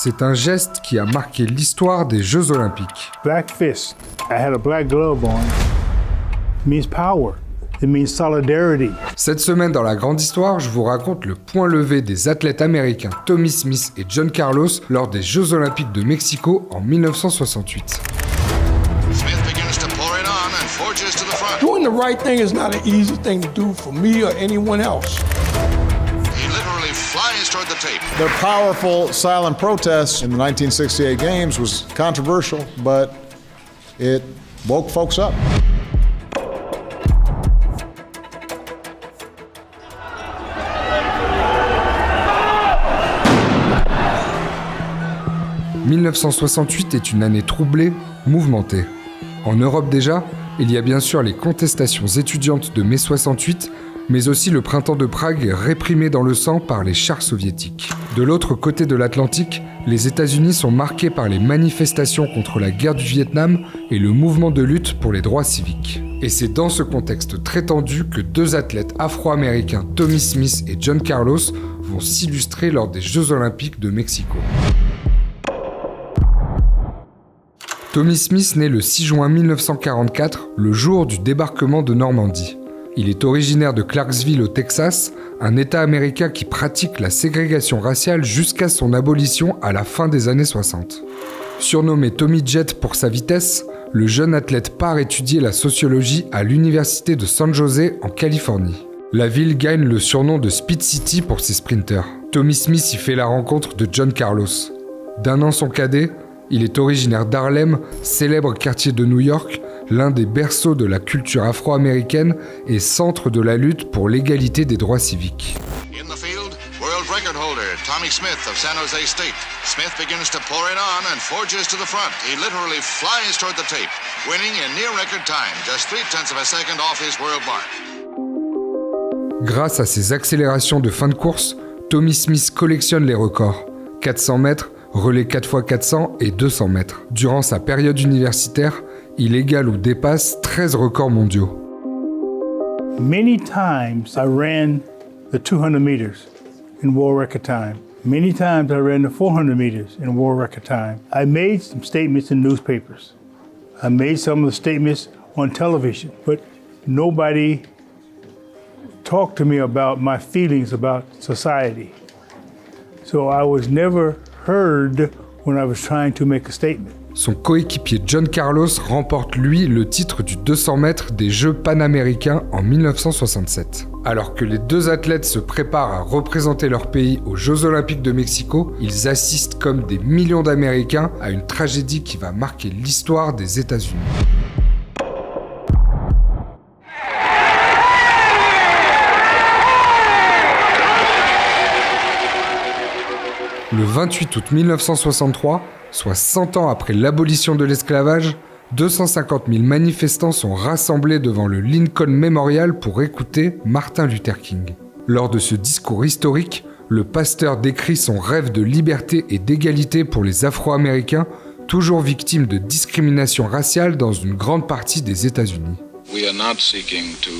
C'est un geste qui a marqué l'histoire des Jeux Olympiques. Black fist. I had a black glove on. It means power. It means solidarity. Cette semaine dans la grande histoire, je vous raconte le point levé des athlètes américains Tommie Smith et John Carlos lors des Jeux Olympiques de Mexico en 1968. Doing the right thing is not an easy thing to do for me or anyone else. He literally flies toward the tape. The powerful silent protest in the 1968 Games was controversial, but it woke folks up. « 1968 est une année troublée, mouvementée. En Europe déjà, il y a bien sûr les contestations étudiantes de mai 68, mais aussi le printemps de Prague réprimé dans le sang par les chars soviétiques. De l'autre côté de l'Atlantique, les États-Unis sont marqués par les manifestations contre la guerre du Vietnam et le mouvement de lutte pour les droits civiques. Et c'est dans ce contexte très tendu que deux athlètes afro-américains, Tommie Smith et John Carlos, vont s'illustrer lors des Jeux Olympiques de Mexico. Tommie Smith naît le 6 juin 1944, le jour du débarquement de Normandie. Il est originaire de Clarksville au Texas, un État américain qui pratique la ségrégation raciale jusqu'à son abolition à la fin des années 60. Surnommé Tommy Jet pour sa vitesse, le jeune athlète part étudier la sociologie à l'université de San José en Californie. La ville gagne le surnom de Speed City pour ses sprinters. Tommie Smith y fait la rencontre de John Carlos. D'un an son cadet, il est originaire d'Harlem, célèbre quartier de New York, l'un des berceaux de la culture afro-américaine et centre de la lutte pour l'égalité des droits civiques. In the field, world record holder Tommie Smith of San Jose State. Smith begins to pour it on and forges to the front. He literally flies toward the tape, winning in near record time, just 0.3 seconds off his world mark. Grâce à ses accélérations de fin de course, Tommie Smith collectionne les records. 400 mètres, relais 4x400 et 200 mètres. Durant sa période universitaire, il égale ou dépasse 13 records mondiaux. Many times I ran the 200 meters in world record time. Many times I ran the 400 meters in world record time. I made some statements in newspapers. I made some of the statements on television, but nobody talked to me about my feelings about society. So I was never heard when I was trying to make a statement. Son coéquipier John Carlos remporte lui le titre du 200 mètres des Jeux panaméricains en 1967. Alors que les deux athlètes se préparent à représenter leur pays aux Jeux Olympiques de Mexico, ils assistent comme des millions d'Américains à une tragédie qui va marquer l'histoire des États-Unis. Le 28 août 1963, soit 100 ans après l'abolition de l'esclavage, 250 000 manifestants sont rassemblés devant le Lincoln Memorial pour écouter Martin Luther King. Lors de ce discours historique, le pasteur décrit son rêve de liberté et d'égalité pour les Afro-Américains, toujours victimes de discrimination raciale dans une grande partie des États-Unis. We are not seeking to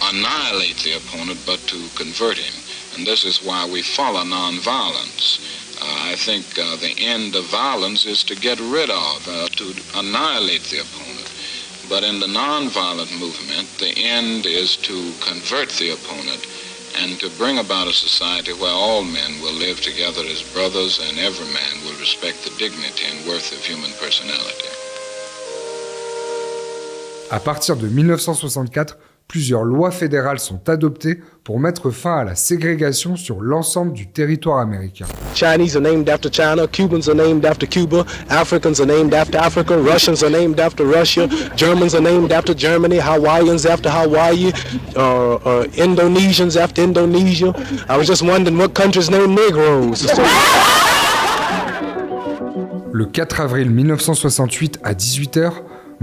annihilate the opponent, but to convert him. And this is why we follow nonviolence. I think the end of violence is to get rid of, to annihilate the opponent. But in the nonviolent movement, the end is to convert the opponent and to bring about a society where all men will live together as brothers and every man will respect the dignity and worth of human personality. À partir de 1964, plusieurs lois fédérales sont adoptées pour mettre fin à la ségrégation sur l'ensemble du territoire américain. Chinese are named after China, Cubans are named after Cuba, Africans are named after Africa, Russians are named after Russia, Germans are named after Germany, Hawaiians after Hawaii, Indonesians after Indonesia. I was just wondering what countries named Negroes. Le 4 avril 1968 à 18h,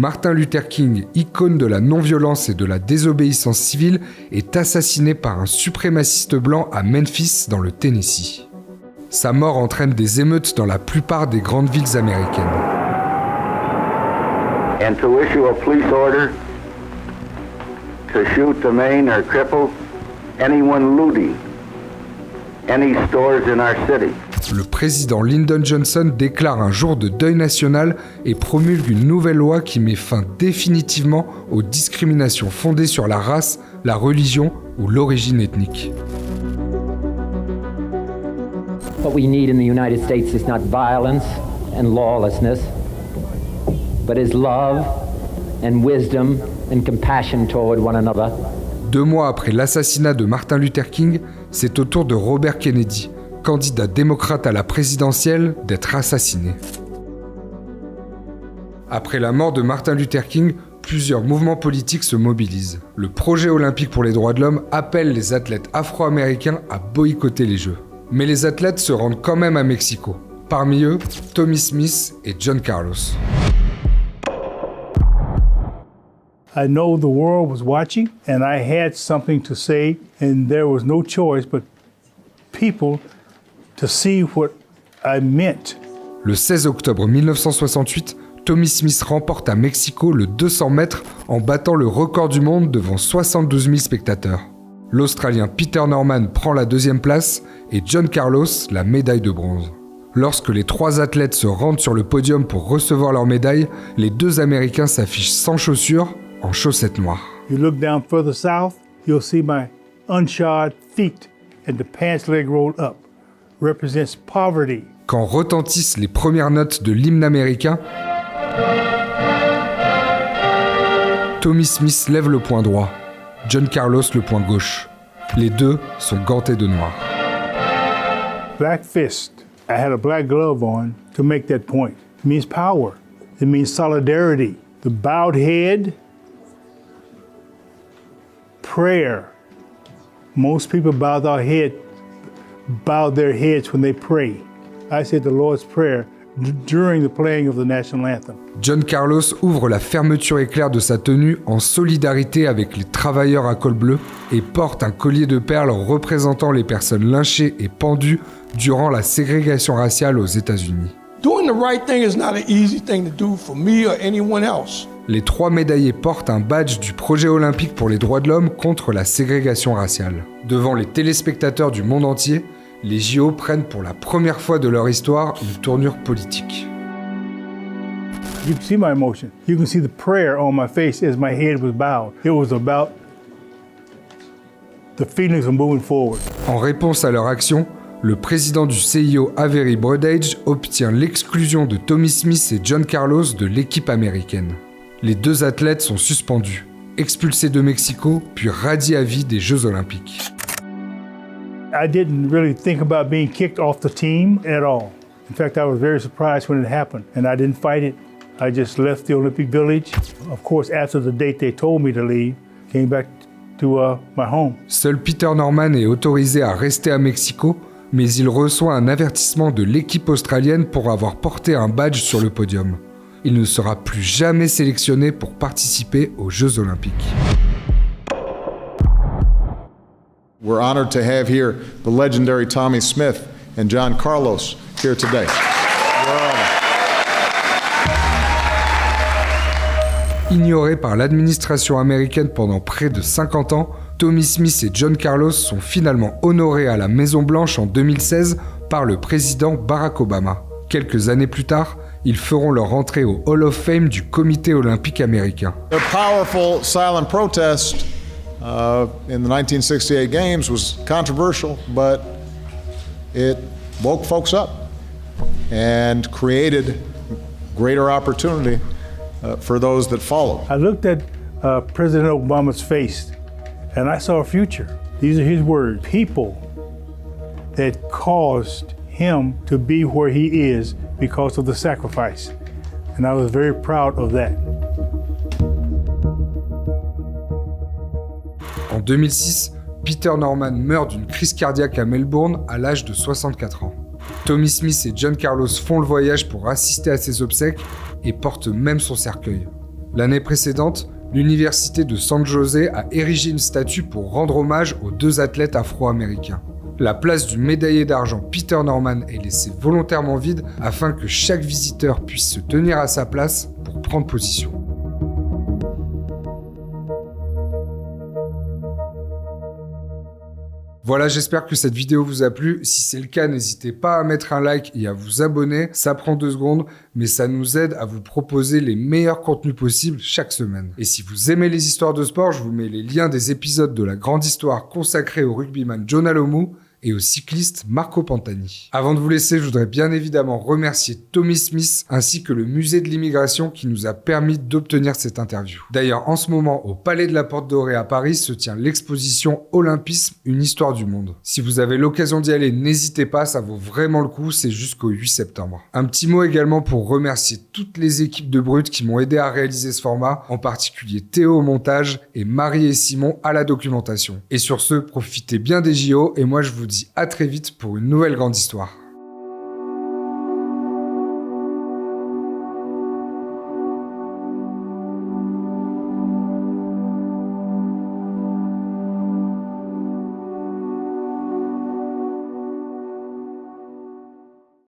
Martin Luther King, icône de la non-violence et de la désobéissance civile, est assassiné par un suprémaciste blanc à Memphis, dans le Tennessee. Sa mort entraîne des émeutes dans la plupart des grandes villes américaines. And to issue a police order to shoot, to maim, or cripple anyone looting any stores in our city. le président Lyndon Johnson déclare un jour de deuil national et promulgue une nouvelle loi qui met fin définitivement aux discriminations fondées sur la race, la religion ou l'origine ethnique. What we need in the United States is not violence and lawlessness, but is love and wisdom and compassion toward one another. 2 mois après l'assassinat de Martin Luther King, c'est au tour de Robert Kennedy, candidat démocrate à la présidentielle, d'être assassiné. Après la mort de Martin Luther King, plusieurs mouvements politiques se mobilisent. Le projet olympique pour les droits de l'homme appelle les athlètes afro-américains à boycotter les Jeux. Mais les athlètes se rendent quand même à Mexico. Parmi eux, Tommie Smith et John Carlos. I know the world was watching, and I had something to say, and there was no choice but people to see what I meant. Le 16 octobre 1968, Tommie Smith remporte à Mexico le 200 mètres en battant le record du monde devant 72 000 spectateurs. L'Australien Peter Norman prend la 2e place et John Carlos la médaille de bronze. Lorsque les 3 athlètes se rendent sur le podium pour recevoir leur médaille, les 2 Américains s'affichent sans chaussures, en chaussettes noires. You look down further south, you'll see my unshod feet and the pants leg rolled up. Represents poverty. Quand retentissent les premières notes de l'hymne américain, Tommie Smith lève le poing droit, John Carlos le poing gauche. Les deux sont gantés de noir. Black fist. I had a black glove on to make that point. It means power. It means solidarity. The bowed head, prayer. Most people bow their heads when they pray. I said the Lord's Prayer during the playing of the national anthem. John Carlos ouvre la fermeture éclair de sa tenue en solidarité avec les travailleurs à col bleu et porte un collier de perles représentant les personnes lynchées et pendues durant la ségrégation raciale aux États-Unis. Doing the right thing is not an easy thing to do for me or anyone else. Les 3 médaillés portent un badge du projet olympique pour les droits de l'homme contre la ségrégation raciale. Devant les téléspectateurs du monde entier, les JO prennent pour la première fois de leur histoire une tournure politique. You can see my emotion. You can see the prayer on my face as my head was bowed. It was about the feelings of moving forward. En réponse à leur action, le président du CIO Avery Brundage obtient l'exclusion de Tommie Smith et John Carlos de l'équipe américaine. Les 2 athlètes sont suspendus, expulsés de Mexico, puis radiés à vie des Jeux Olympiques. I didn't really think about being kicked off the team at all. In fact, I was very surprised when it happened, and I didn't fight it. I just left the Olympic Village. Of course, after the date they told me to leave, came back to my home. Seul Peter Norman est autorisé à rester à Mexico, mais il reçoit un avertissement de l'équipe australienne pour avoir porté un badge sur le podium. Il ne sera plus jamais sélectionné pour participer aux Jeux Olympiques. We're honored to have here the legendary Tommie Smith and John Carlos here today. Ignorés par l'administration américaine pendant près de 50 ans, Tommie Smith et John Carlos sont finalement honorés à la Maison-Blanche en 2016 par le président Barack Obama. Quelques années plus tard, ils feront leur entrée au Hall of Fame du Comité olympique américain. Their powerful silent protest in the 1968 Games was controversial, but it woke folks up and created greater opportunity for those that followed. I looked at President Obama's face and I saw a future. These are his words. People that caused him to be where he is because of the sacrifice. And I was very proud of that. En 2006, Peter Norman meurt d'une crise cardiaque à Melbourne à l'âge de 64 ans. Tommie Smith et John Carlos font le voyage pour assister à ses obsèques et portent même son cercueil. L'année précédente, l'université de San José a érigé une statue pour rendre hommage aux 2 athlètes afro-américains. La place du médaillé d'argent Peter Norman est laissée volontairement vide afin que chaque visiteur puisse se tenir à sa place pour prendre position. Voilà, j'espère que cette vidéo vous a plu. Si c'est le cas, n'hésitez pas à mettre un like et à vous abonner. Ça prend 2 secondes, mais ça nous aide à vous proposer les meilleurs contenus possibles chaque semaine. Et si vous aimez les histoires de sport, je vous mets les liens des épisodes de la grande histoire consacrée au rugbyman John Alomu et au cycliste Marco Pantani. Avant de vous laisser, je voudrais bien évidemment remercier Tommy Smith ainsi que le musée de l'immigration qui nous a permis d'obtenir cette interview. D'ailleurs, en ce moment, au Palais de la Porte Dorée à Paris se tient l'exposition Olympisme, une histoire du monde. Si vous avez l'occasion d'y aller, n'hésitez pas, ça vaut vraiment le coup, c'est jusqu'au 8 septembre. Un petit mot également pour remercier toutes les équipes de Brut qui m'ont aidé à réaliser ce format, en particulier Théo au montage et Marie et Simon à la documentation. Et sur ce, profitez bien des JO et moi je vous dis à très vite pour une nouvelle grande histoire.